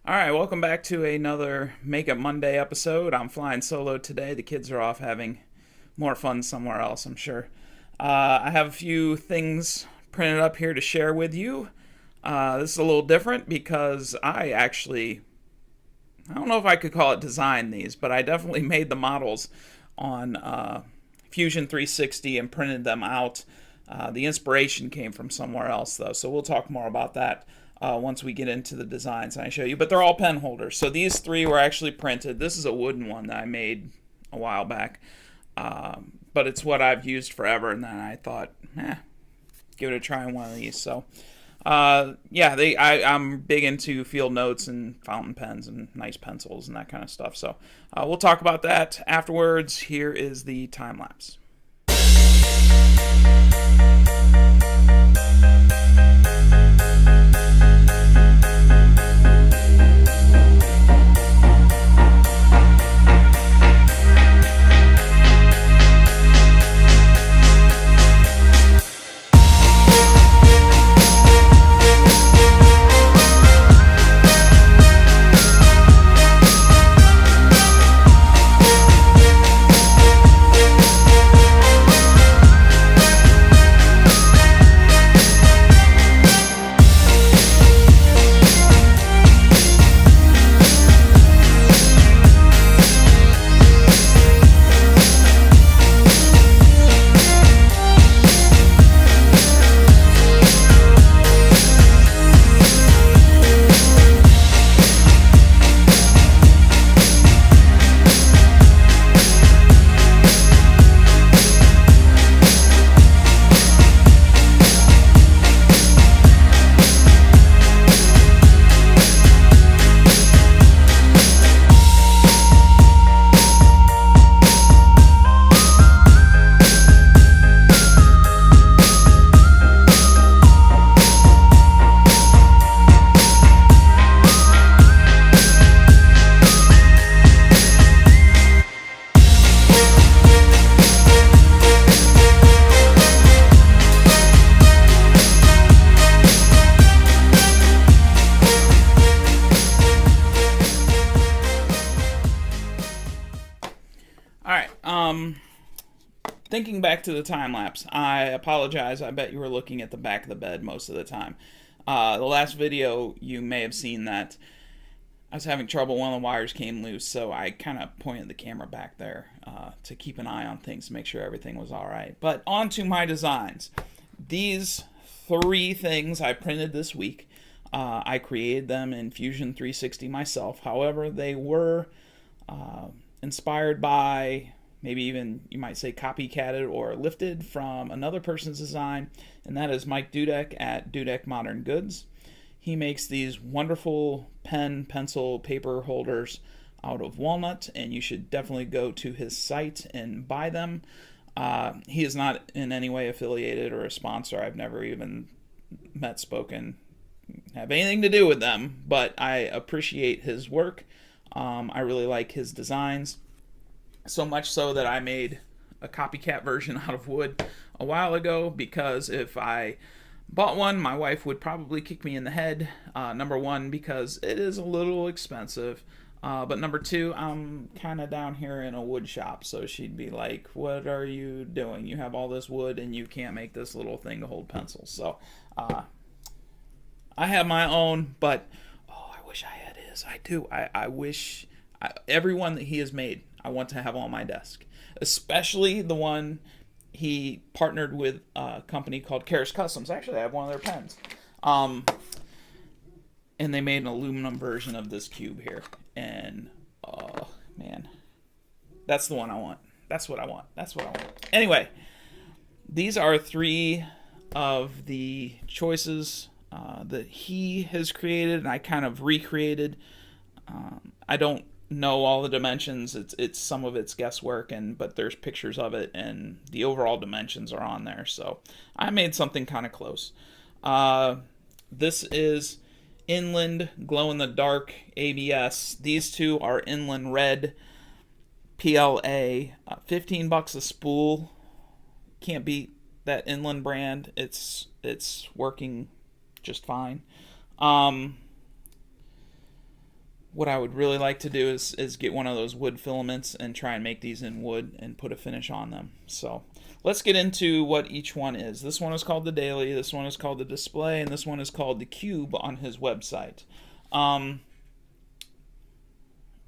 All right, welcome back to another Makeup Monday episode. I'm flying solo today. The kids are off having more fun somewhere else, I'm sure. I have a few things printed up here to share with you. This is a little different because I don't know if I could call it design these, but I definitely made the models on Fusion 360 and printed them out. The inspiration came from somewhere else, though, so we'll talk more about that once we get into the designs I show you. But they're all pen holders. So these three were actually printed. This is a wooden one that I made a while back, but it's what I've used forever. And then I thought, give it a try on one of these. So I'm big into field notes and fountain pens and nice pencils and that kind of stuff. So we'll talk about that afterwards. Here is the time lapse. All right. Thinking back to the time lapse, I apologize. I bet you were looking at the back of the bed most of the time. The last video, you may have seen that I was having trouble. One of the wires came loose, so I kind of pointed the camera back there to keep an eye on things to make sure everything was all right. But on to my designs. These three things I printed this week. I created them in Fusion 360 myself. However, they were inspired by, maybe even you might say copycatted or lifted from another person's design, and that is Mike Dudek at Dudek Modern Goods. He makes these wonderful pen, pencil, paper holders out of walnut, and you should definitely go to his site and buy them. He is not in any way affiliated or a sponsor. I've never even met, spoken, have anything to do with them, but I appreciate his work. I really like his designs, so much so that I made a copycat version out of wood a while ago, because if I bought one, my wife would probably kick me in the head. Number one, because it is a little expensive, but number two, I'm kind of down here in a wood shop, so she'd be like, what are you doing? You have all this wood and you can't make this little thing to hold pencils. So I have my own, but I wish I had his. I do. I wish everyone that he has made, I want to have on my desk, especially the one he partnered with a company called Karis Customs. Actually, I have one of their pens. And they made an aluminum version of this cube here. And, oh, man. That's the one I want. That's what I want. That's what I want. Anyway, these are three of the choices that he has created, and I kind of recreated. I don't know all the dimensions. It's some of it's guesswork, but there's pictures of it, and the overall dimensions are on there. So I made something kind of close. This is Inland Glow in the Dark ABS. These two are Inland Red PLA. $15 a spool. Can't beat that Inland brand. It's working just fine. what I would really like to do is get one of those wood filaments and try and make these in wood and put a finish on them. So let's get into what each one is. This one is called the Daily, this one is called the Display, and this one is called the Cube on his website.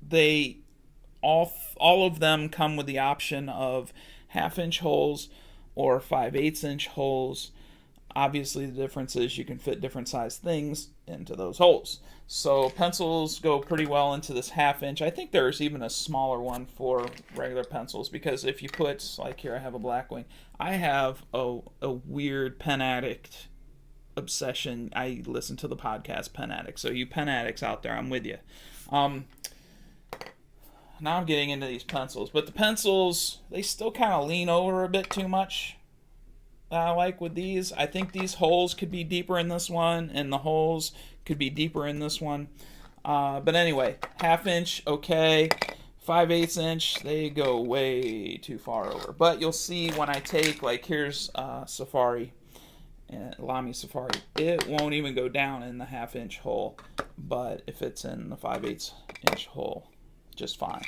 They all of them come with the option of 1/2-inch holes or 5/8-inch holes. Obviously, the difference is you can fit different size things into those holes. So pencils go pretty well into this 1/2-inch. I think there's even a smaller one for regular pencils, because if you put, like here I have a Blackwing. I have a weird pen addict obsession. I listen to the podcast Pen Addict. So you pen addicts out there, I'm with you. Now I'm getting into these pencils. But the pencils, they still kind of lean over a bit too much. I like with these. I think these holes could be deeper in this one, and the holes could be deeper in this one. But anyway, 1/2-inch, okay. 5/8-inch, they go way too far over. But you'll see when I take, like here's Safari, Lamy Safari, it won't even go down in the 1/2-inch hole, but if it's in the 5/8-inch hole, just fine.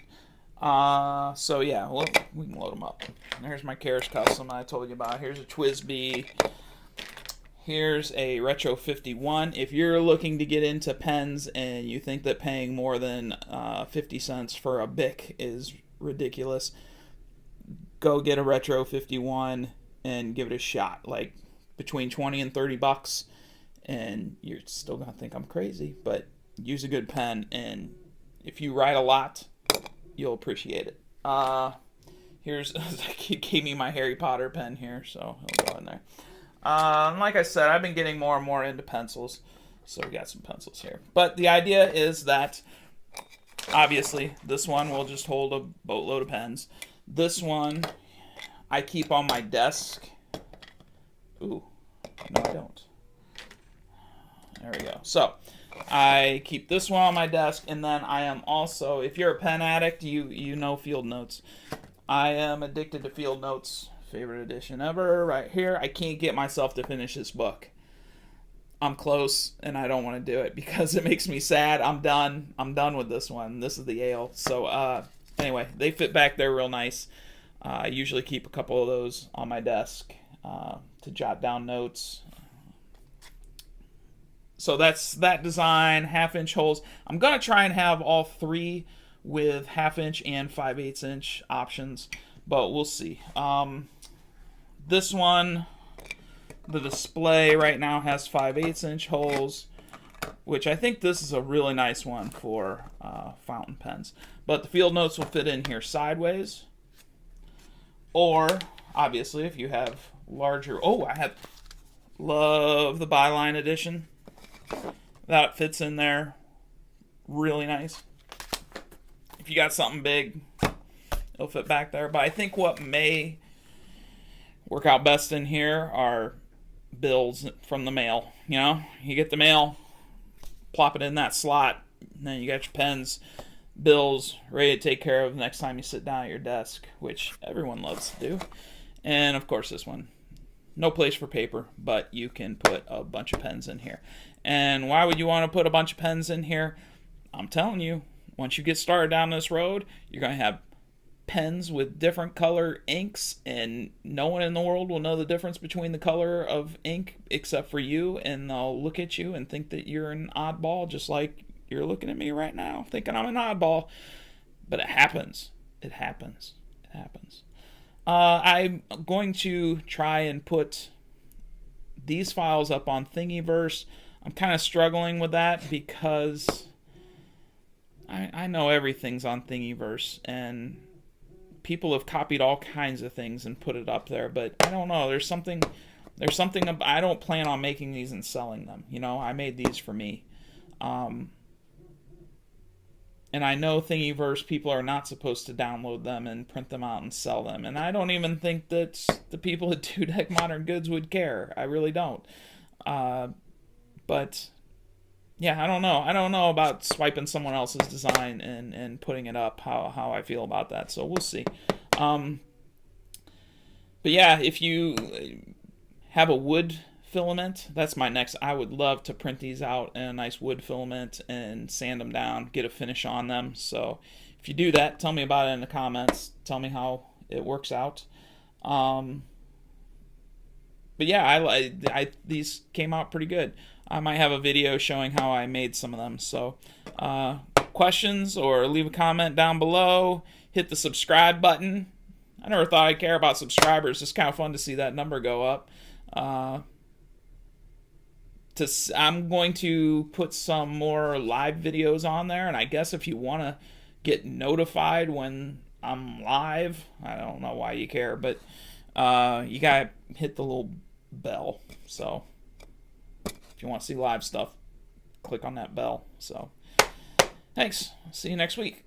So yeah, well, we can load them up. There's my Karis Custom I told you about. Here's a Twisby. Here's a Retro 51. If you're looking to get into pens and you think that paying more than 50 cents for a Bic is ridiculous, go get a Retro 51 and give it a shot. Like between 20 and 30 bucks, and you're still gonna think I'm crazy, but use a good pen, and if you write a lot, you'll appreciate it. Here's, he gave me my Harry Potter pen here, so he'll go in there. Like I said, I've been getting more and more into pencils, so we got some pencils here. But the idea is that, obviously, this one will just hold a boatload of pens. This one I keep on my desk. Ooh, no I don't. There we go. So, I keep this one on my desk, and then I am also, if you're a pen addict, you know Field Notes. I am addicted to Field Notes. Favorite edition ever, right here. I can't get myself to finish this book. I'm close, and I don't want to do it because it makes me sad. I'm done. I'm done with this one. This is the Ale. So, anyway, they fit back there real nice. I usually keep a couple of those on my desk to jot down notes. So that's that design, 1/2-inch holes. I'm going to try and have all three with 1/2-inch and 5/8-inch options, but we'll see. This one, the Display right now has 5/8-inch holes, which I think this is a really nice one for fountain pens. But the Field Notes will fit in here sideways. Or, obviously, if you have larger... Oh, love the Byline edition. That fits in there really nice. If you got something big, it'll fit back there. But I think what may work out best in here are bills from the mail. You know, you get the mail, plop it in that slot, and then you got your pens, bills ready to take care of the next time you sit down at your desk, which everyone loves to do. And of course this one, no place for paper, but you can put a bunch of pens in here. And why would you want to put a bunch of pens in here? I'm telling you, once you get started down this road, you're going to have pens with different color inks, and no one in the world will know the difference between the color of ink except for you, and they'll look at you and think that you're an oddball, just like you're looking at me right now thinking I'm an oddball. But it happens. It happens. It happens. I'm going to try and put these files up on Thingiverse. I'm kind of struggling with that because I know everything's on Thingiverse, and people have copied all kinds of things and put it up there, but I don't know. There's something I don't plan on making these and selling them. You know, I made these for me. And I know Thingiverse people are not supposed to download them and print them out and sell them. And I don't even think that the people at Dudek Modern Goods would care. I really don't. But yeah, I don't know. I don't know about swiping someone else's design and putting it up, how I feel about that. So we'll see. But yeah, if you have a wood filament. That's my next. I would love to print these out in a nice wood filament and sand them down, get a finish on them. So if you do that, tell me about it in the comments. Tell me how it works out. But yeah, these came out pretty good. I might have a video showing how I made some of them. So questions, or leave a comment down below. Hit the subscribe button. I never thought I'd care about subscribers. It's kind of fun to see that number go up. I'm going to put some more live videos on there, and I guess if you want to get notified when I'm live, I don't know why you care, but you gotta hit the little bell. So if you want to see live stuff, click on that bell. So thanks. See you next week.